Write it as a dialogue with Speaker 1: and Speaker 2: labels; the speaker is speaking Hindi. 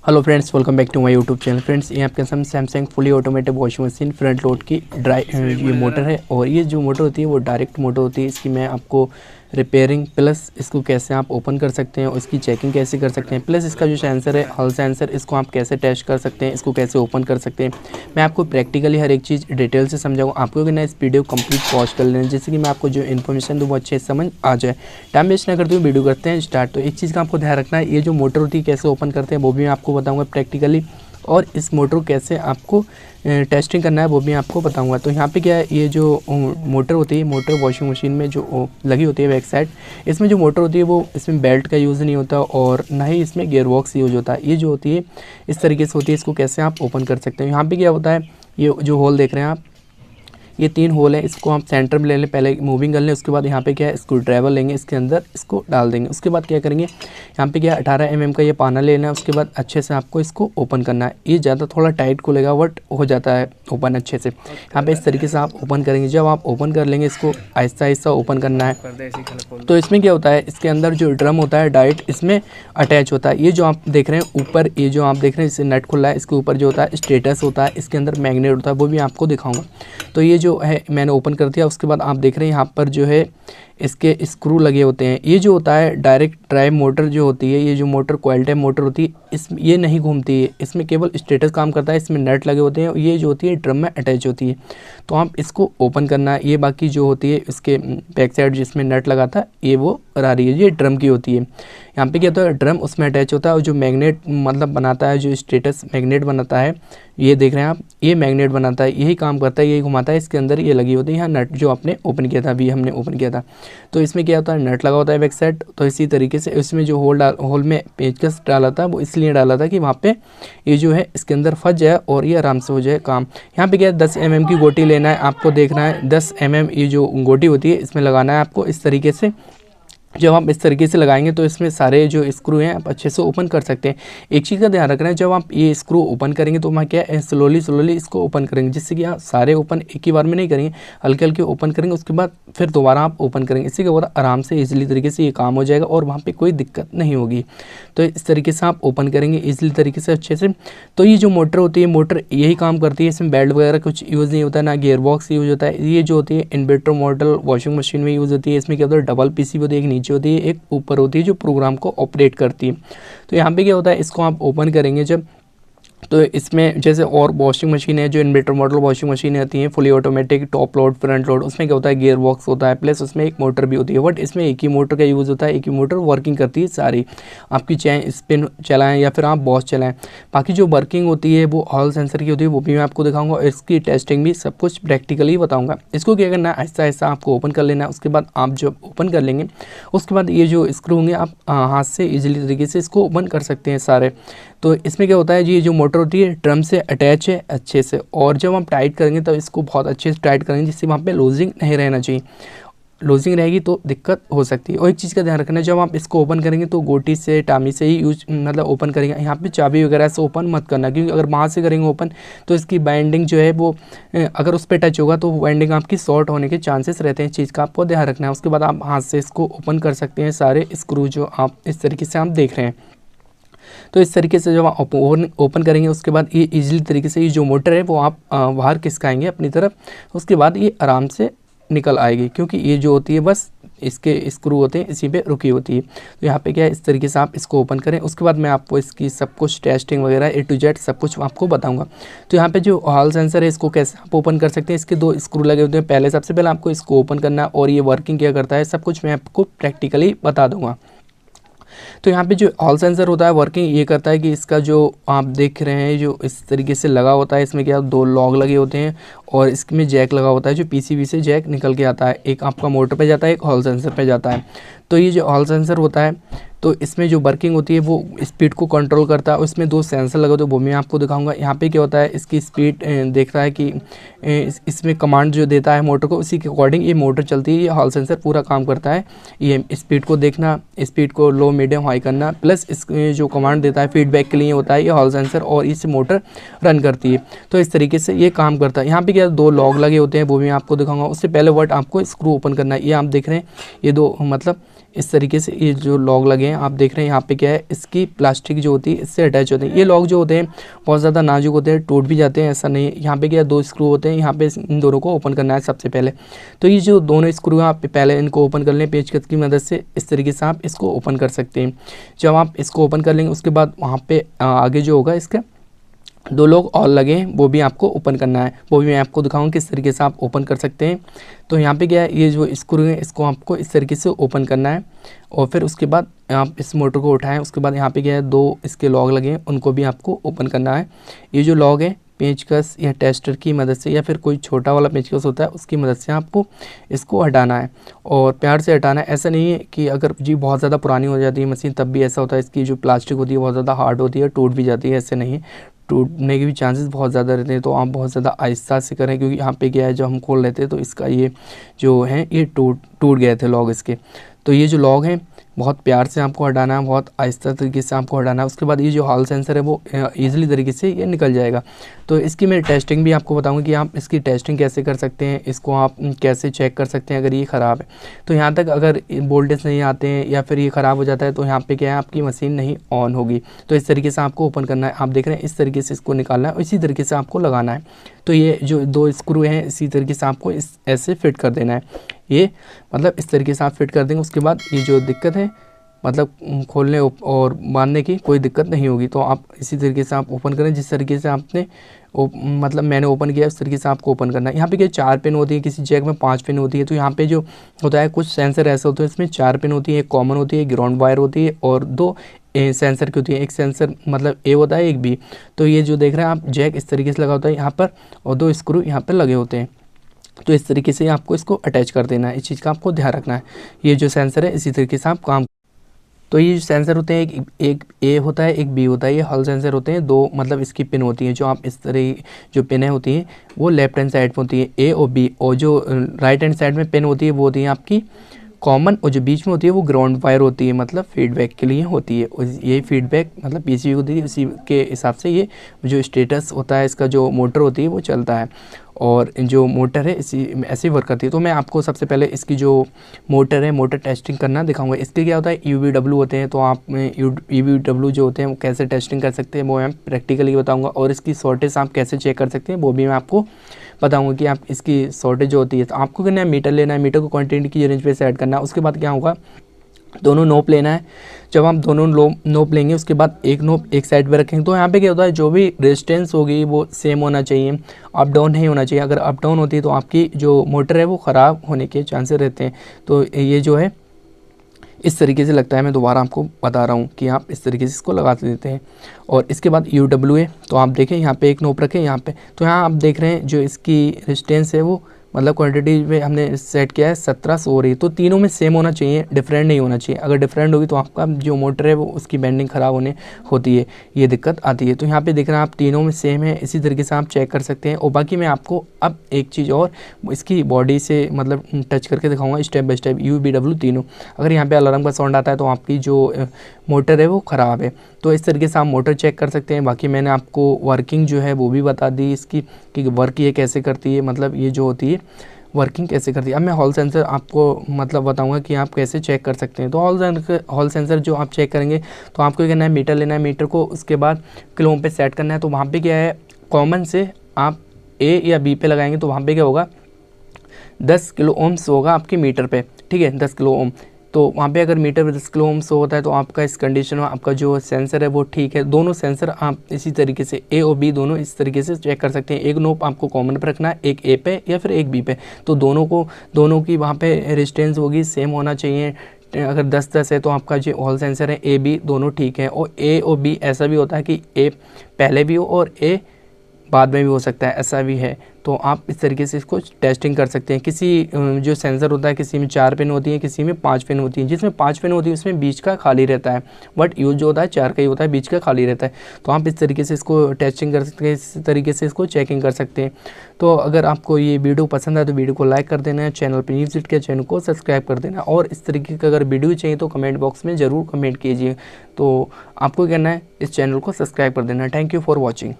Speaker 1: Hello friends, welcome back to my YouTube channel. Friends, ये आपके सामने Samsung fully automatic washing machine front load की ये मोटर है। और ये जो मोटर होती है वो डायरेक्ट मोटर होती है। इसकी मैं आपको रिपेयरिंग प्लस इसको कैसे आप ओपन कर सकते हैं और इसकी चेकिंग कैसे कर सकते हैं, प्लस इसका जो सेंसर है हॉल सेंसर, इसको आप कैसे टेस्ट कर सकते हैं, इसको कैसे ओपन कर सकते हैं, मैं आपको प्रैक्टिकली हर एक चीज़ डिटेल से समझाऊँ। आपको कि ना इस वीडियो कंप्लीट पॉज कर लेना, जिससे कि मैं आपको जो इन्फॉर्मेशन दूँ वो अच्छे से समझ आ जाए। टाइम वेस्ट ना करते हुए वीडियो करते हैं स्टार्ट। तो एक चीज़ का आपको ध्यान रखना है, ये जो मोटर होती है कैसे ओपन करते हैं वो भी मैं आपको बताऊँगा प्रैक्टिकली, और इस मोटर को कैसे आपको टेस्टिंग करना है वो भी आपको बताऊंगा। तो यहाँ पे क्या है, ये जो मोटर होती है, मोटर वॉशिंग मशीन में जो लगी होती है बैक साइड, इसमें जो मोटर होती है वो इसमें बेल्ट का यूज़ नहीं होता और ना ही इसमें गियर बॉक्स यूज होता है। ये जो होती है इस तरीके से होती है। इसको कैसे आप ओपन कर सकते हैं, यहाँ पे क्या होता है, ये जो होल देख रहे हैं आप, ये 3 होल है। इसको आप सेंटर में ले लें, पहले मूविंग कर लें। उसके बाद यहाँ पे क्या है, स्क्रू ड्राइवर लेंगे, इसके अंदर इसको डाल देंगे। उसके बाद क्या करेंगे, यहाँ पे क्या 18 mm का ये पाना लेना है। उसके बाद अच्छे से आपको इसको ओपन करना है। ये ज़्यादा थोड़ा टाइट खुलेगा बट हो जाता है ओपन अच्छे से। यहाँ पे इस तरीके से आप ओपन करेंगे। जब आप ओपन कर लेंगे, इसको आहिस्ता आहिस्ता ओपन करना है। तो इसमें क्या होता है, इसके अंदर जो ड्रम होता है डायरेक्ट इसमें अटैच होता है। ये जो आप देख रहे हैं ऊपर, ये जो आप देख रहे हैं इससे नट खुला है, इसके ऊपर जो होता है स्टेटस होता है, इसके अंदर मैग्नेट होता है, वो भी आपको दिखाऊंगा। तो ये जो है मैंने ओपन कर दिया। उसके बाद आप देख रहे हैं यहाँ पर जो है इसके स्क्रू लगे होते हैं। ये जो होता है डायरेक्ट ड्राइव मोटर जो होती है, ये जो मोटर कॉइल टाइप मोटर होती है, ये नहीं घूमती है, इसमें केवल स्टेटस काम करता है। इसमें नट लगे होते हैं, ये जो होती है ड्रम में अटैच होती है। तो आप इसको ओपन करना है। ये बाकी जो होती है इसके बैक साइड जिसमें नट लगा था, ये वो आ रही है, ये ड्रम की होती है। यहाँ पे क्या होता है, ड्रम उसमें अटैच होता है और जो मैग्नेट मतलब बनाता है, जो स्टेटस मैग्नेट बनाता है, ये देख रहे हैं आप, ये मैग्नेट बनाता है, यही काम करता है, यही घुमाता है। इसके अंदर ये लगी होती है यहाँ नट, जो आपने ओपन किया था, अभी हमने ओपन किया था। तो इसमें क्या होता है, नट लगा होता है बैक साइड। तो इसी तरीके से इसमें जो होल में पेचकस डाला था वो इसलिए डाला था कि वहाँ पे ये जो है इसके अंदर फंस जाए और ये आराम से हो जाए काम। यहाँ पे क्या है, 10 mm की गोटी लेना है आपको, देखना है 10 mm ये जो गोटी होती है इसमें लगाना है आपको इस तरीके से। जब आप इस तरीके से लगाएंगे तो इसमें सारे जो स्क्रू हैं आप अच्छे से ओपन कर सकते हैं। एक चीज़ का ध्यान रखना है, जब आप ये स्क्रू ओपन करेंगे तो वहाँ क्या है, स्लोली इसको ओपन करेंगे, जिससे कि आप सारे ओपन एक ही बार में नहीं करेंगे, हल्के हल्के ओपन करेंगे। उसके बाद फिर दोबारा आप ओपन करेंगे। इससे क्या होगा, आराम से ईजिली तरीके से ये काम हो जाएगा और वहाँ पर कोई दिक्कत नहीं होगी। तो इस तरीके से आप ओपन करेंगे ईजिली तरीके से अच्छे से। तो ये जो मोटर होती है, मोटर यही काम करती है, इसमें बेल्ट वगैरह कुछ यूज़ नहीं होता, ना गियर बॉक्स यूज़ होता है। ये जो होती है इन्वर्टर मॉडल वॉशिंग मशीन में यूज़ होती है। इसमें क्या होता है, डबल पीसी होती है, एक नीचे होती है एक ऊपर होती है, जो प्रोग्राम को ऑपरेट करती है। तो यहाँ पे क्या होता है, इसको आप ओपन करेंगे जब, तो इसमें जैसे और वॉशिंग मशीन है, जो इन्वर्टर मॉडल वॉशिंग मशीनें आती हैं fully automatic, top load front load, उसमें क्या होता है, गियर बॉक्स होता है, प्लस उसमें एक मोटर भी होती है। बट इसमें एक ही मोटर का यूज़ होता है, एक ही मोटर वर्किंग करती है सारी। आपकी चैन स्पिन चलाएं या फिर आप बॉस चलाएं। बाकी जो वर्किंग होती है वो हॉल सेंसर की होती है, वो भी मैं आपको दिखाऊंगा और इसकी टेस्टिंग भी सब कुछ प्रैक्टिकली बताऊँगा। इसको क्या करना है, आहिस्ता आहिस्ता आपको ओपन कर लेना है। उसके बाद आप जब ओपन कर लेंगे, उसके बाद ये जो स्क्रू होंगे आप हाथ से ईजिली तरीके से इसको ओपन कर सकते हैं सारे। तो इसमें क्या होता है, ये जो मोटर होती है ड्रम से अटैच है अच्छे से, और जब हम टाइट करेंगे तो इसको बहुत अच्छे से टाइट करेंगे, जिससे वहाँ पे लूजिंग नहीं रहना चाहिए। लूजिंग रहेगी तो दिक्कत हो सकती है। और एक चीज़ का ध्यान रखना है, जब आप इसको ओपन करेंगे तो गोटी से टामी से ही यूज मतलब ओपन करेंगे। यहाँ पे चाबी वगैरह से ओपन मत करना, क्योंकि अगर वहाँ से करेंगे ओपन तो इसकी बाइंडिंग जो है वो अगर उस पर टच होगा तो बाइंडिंग आपकी शॉर्ट होने के चांसेस रहते हैं। इस चीज़ का आपको ध्यान रखना है। उसके बाद आप हाथ से इसको ओपन कर सकते हैं सारे स्क्रू, जो आप इस तरीके से आप देख रहे हैं। तो इस तरीके से जब आप ओपन करेंगे, उसके बाद ये इजीली तरीके से ये जो मोटर है वो आप बाहर खिसकाएंगे अपनी तरफ। उसके बाद ये आराम से निकल आएगी, क्योंकि ये जो होती है बस इसके स्क्रू होते हैं इसी पे रुकी होती है। तो यहाँ पे क्या है, इस तरीके से आप इसको ओपन करें। उसके बाद मैं आपको इसकी सब कुछ टेस्टिंग वगैरह A to Z सब कुछ आपको बताऊंगा। तो यहाँ पे जो हॉल सेंसर है, इसको कैसे आप ओपन कर सकते हैं, इसके 2 स्क्रू लगे होते हैं। पहले सबसे पहले आपको इसको ओपन करना है और ये वर्किंग क्या करता है सब कुछ मैं आपको प्रैक्टिकली बता दूँगा। तो यहाँ पे जो हॉल सेंसर होता है वर्किंग ये करता है कि इसका जो आप देख रहे हैं जो इस तरीके से लगा होता है, इसमें क्या 2 लॉग लगे होते हैं और इसमें जैक लगा होता है, जो पीसीबी से जैक निकल के आता है। एक आपका मोटर पे जाता है, एक हॉल सेंसर पे जाता है। तो ये जो हॉल सेंसर होता है, तो इसमें जो वर्किंग होती है वो स्पीड को कंट्रोल करता है। उसमें 2 सेंसर लगे होते हैं, वो मैं आपको दिखाऊंगा। यहाँ पे क्या होता है, इसकी स्पीड देख रहा है कि इसमें कमांड जो देता है मोटर को, उसी के अकॉर्डिंग ये मोटर चलती है। ये हॉल सेंसर पूरा काम करता है। ये स्पीड को देखना, स्पीड को लो मीडियम हाई करना, प्लस इसमें जो कमांड देता है फीडबैक के लिए होता है ये हॉल सेंसर, और इस मोटर रन करती है। तो इस तरीके से ये काम करता है। यहाँ पे क्या 2 लॉग लगे होते हैं, वो भी मैं आपको दिखाऊंगा। उससे पहले वर्ड आपको स्क्रू ओपन करना है। ये आप देख रहे हैं, ये 2 मतलब इस तरीके से ये जो लॉग लगे हैं आप देख रहे हैं यहाँ पे क्या है, इसकी प्लास्टिक जो होती है इससे अटैच होते हैं। ये लॉग जो होते हैं बहुत ज़्यादा नाजुक होते हैं, टूट भी जाते हैं, ऐसा नहीं। यहाँ पे क्या है, 2 स्क्रू होते हैं, यहाँ पे इन दोनों को ओपन करना है सबसे पहले। तो ये जो दोनों स्क्रू हैं आप पहले इनको ओपन कर लें पेचकस की मदद से। इस तरीके से आप इसको ओपन कर सकते हैं। जब आप इसको ओपन कर लेंगे उसके बाद वहाँ पे आगे जो होगा इसका 2 लोग और लगे हैं, वो भी आपको ओपन करना है। वो भी मैं आपको दिखाऊंगा किस तरीके से आप ओपन कर सकते हैं। तो यहाँ पे क्या है, ये जो स्क्रू है इसको आपको इस तरीके से ओपन करना है और फिर उसके बाद आप इस मोटर को उठाएं। उसके बाद यहाँ पे क्या है, 2 इसके लॉग लगे हैं, उनको भी आपको ओपन करना है। ये जो लॉग है पेंचकस या टेस्टर की मदद से या फिर कोई छोटा वाला पेंचकस होता है उसकी मदद से आपको इसको हटाना है और प्यार से हटाना है। ऐसा नहीं है कि अगर जी बहुत ज़्यादा पुरानी हो जाती है मशीन तब भी ऐसा होता है, इसकी जो प्लास्टिक होती है बहुत ज़्यादा हार्ड होती है, टूट भी जाती है। ऐसे नहीं है, टूटने के भी चांसेस बहुत ज़्यादा रहते हैं। तो आप बहुत ज़्यादा आहिस्ता से करें क्योंकि यहाँ पे क्या है, जब हम खोल लेते हैं तो इसका ये जो है ये टूट गए थे लॉग इसके। तो ये जो लॉग हैं बहुत प्यार से आपको हटाना है, बहुत आहिस्ता तरीके से आपको हटाना है। उसके बाद ये जो हॉल सेंसर है वो ईजिली तरीके से ये निकल जाएगा। तो इसकी मैं टेस्टिंग भी आपको बताऊंगा कि आप इसकी टेस्टिंग कैसे कर सकते हैं, इसको आप कैसे चेक कर सकते हैं अगर ये ख़राब है। तो यहाँ तक अगर वोल्टेज नहीं आते हैं या फिर ये ख़राब हो जाता है तो यहाँ पे क्या है, आपकी मशीन नहीं ऑन होगी। तो इस तरीके से आपको ओपन करना है। आप देख रहे हैं इस तरीके से इसको निकालना है और इसी तरीके से आपको लगाना है। तो ये जो 2 स्क्रू हैं इसी तरीके से आपको ऐसे फिट कर देना है। ये मतलब इस तरीके से आप फिट कर देंगे। उसके बाद ये जो दिक्कत है मतलब खोलने और बांधने की कोई दिक्कत नहीं होगी। तो आप इसी तरीके से आप ओपन करें जिस तरीके से आपने मतलब मैंने ओपन किया उस तरीके से आपको ओपन करना है। यहाँ पे क्या 4 पिन होती है, किसी जैक में 5 पिन होती है। तो यहाँ पे जो होता है कुछ सेंसर ऐसे होते हैं इसमें 4 पिन होती है, एक कॉमन होती है, ग्राउंड वायर होती है और 2 सेंसर की होती है। एक सेंसर मतलब ए होता है, एक बी। तो ये जो देख रहे हैं आप जैक इस तरीके से लगा होता है यहाँ पर और 2 स्क्रू यहाँ पर लगे होते हैं। तो इस तरीके से आपको इसको अटैच कर देना है, इस चीज़ का आपको ध्यान रखना है। ये जो सेंसर है इसी तरीके से आप काम। तो ये जो सेंसर होते हैं एक ए होता है, एक बी होता है। ये हॉल सेंसर होते हैं 2 मतलब इसकी पिन होती हैं। जो आप इस तरह जो पिनें होती हैं वो लेफ्ट हैंड साइड पर होती है ए और बी, और जो राइट हैंड साइड में पिन होती है वो होती है आपकी कॉमन, और जो बीच में होती है वो ग्राउंड वायर होती है, मतलब फीडबैक के लिए होती है। और यही फीडबैक मतलब पीसीबी को दी, उसी के हिसाब से ये जो स्टेटस होता है इसका जो मोटर होती है वो चलता है और जो मोटर है इसी ऐसे वर्क करती है। तो मैं आपको सबसे पहले इसकी जो मोटर है मोटर टेस्टिंग करना दिखाऊंगा। इसके क्या होता है UVW होते हैं। तो आप UVW जो होते हैं वो कैसे टेस्टिंग कर सकते हैं वो मैं प्रैक्टिकली बताऊंगा और इसकी शॉर्टेज आप कैसे चेक कर सकते हैं वो भी मैं आपको बताऊंगा कि आप इसकी शॉर्टेज जो होती है। तो आपको करना है मीटर लेना है, मीटर को क्वांटिटी की रेंज पे सेट करना है। उसके बाद क्या होगा, दोनों नोप लेना है। जब आप दोनों नोप लेंगे उसके बाद एक नोप एक साइड पे रखेंगे। तो यहाँ पे क्या होता है, जो भी रेजिस्टेंस होगी वो सेम होना चाहिए, अप डाउन नहीं होना चाहिए। अगर अप डाउन होती है तो आपकी जो मोटर है वो ख़राब होने के चांसेस रहते हैं। तो ये जो है इस तरीके से लगता है, मैं दोबारा आपको बता रहा हूँ कि आप इस तरीके से इसको लगा देते हैं। और इसके बाद UW है। तो आप देखें यहाँ पे एक नोप रखें यहाँ पे। तो यहाँ आप देख रहे हैं जो इसकी रेजिस्टेंस है वो मतलब क्वांटिटी में हमने सेट किया है 1700 हो रही है। तो तीनों में सेम होना चाहिए, डिफरेंट नहीं होना चाहिए। अगर डिफरेंट होगी तो आपका जो मोटर है वो उसकी बेंडिंग ख़राब होने होती है, ये दिक्कत आती है। तो यहाँ पे देख रहे हैं आप तीनों में सेम है, इसी तरीके से आप चेक कर सकते हैं। और बाकी मैं आपको अब एक चीज़ और इसकी बॉडी से मतलब टच करके दिखाऊंगा स्टेप बाय स्टेप। UVW तीनों, अगर यहाँ पे अलार्म का साउंड आता है तो आपकी जो मोटर है वो ख़राब है। तो इस तरीके से आप मोटर चेक कर सकते हैं। बाकी मैंने आपको वर्किंग जो है वो भी बता दी इसकी कि वर्क ये कैसे करती है, मतलब ये जो होती है वर्किंग कैसे करती है। अब मैं हॉल सेंसर आपको मतलब बताऊंगा कि आप कैसे चेक कर सकते हैं। तो हॉल सेंसर जो आप चेक करेंगे तो आपको क्या करना है, मीटर लेना है, मीटर को उसके बाद किलो ओम पे सेट करना है। तो वहाँ पे क्या है, कॉमन से आप ए या बी पे लगाएंगे तो वहाँ पे क्या होगा 10 किलो ओम्स होगा आपके मीटर पे, ठीक है 10 किलो ओम। तो वहाँ पे अगर मीटर पे 10 किलो ओम होता है तो आपका इस कंडीशन में आपका जो सेंसर है वो ठीक है। दोनों सेंसर आप इसी तरीके से ए और बी दोनों इस तरीके से चेक कर सकते हैं। एक नोप आपको कॉमन पे रखना है, एक ए पे या फिर एक बी पे। तो दोनों की वहाँ पे रेजिस्टेंस होगी सेम होना चाहिए। अगर 10-10 है तो आपका जो हॉल सेंसर है ए बी दोनों ठीक है। और ए और बी ऐसा भी होता है कि ए पहले भी हो और ए बाद में भी हो सकता है, ऐसा भी है। तो आप इस तरीके से इसको टेस्टिंग कर सकते हैं। किसी जो सेंसर होता है किसी में 4 पिन होती है, किसी में 5 पिन होती है। जिसमें 5 पिन होती है उसमें बीच का खाली रहता है, बट यूज जो होता है 4 का ही होता है, बीच का खाली रहता है। तो आप इस तरीके से इसको टेस्टिंग कर सकते हैं, इस तरीके से इसको चेकिंग कर सकते हैं। तो अगर आपको ये वीडियो पसंद आए तो वीडियो को लाइक कर देना है, चैनल पर न्यू विजिट किया चैनल को सब्सक्राइब कर देना। और इस तरीके का अगर वीडियो चाहिए तो कमेंट बॉक्स में ज़रूर कमेंट कीजिए। तो आपको करना है इस चैनल को सब्सक्राइब कर देना। Thank you for watching.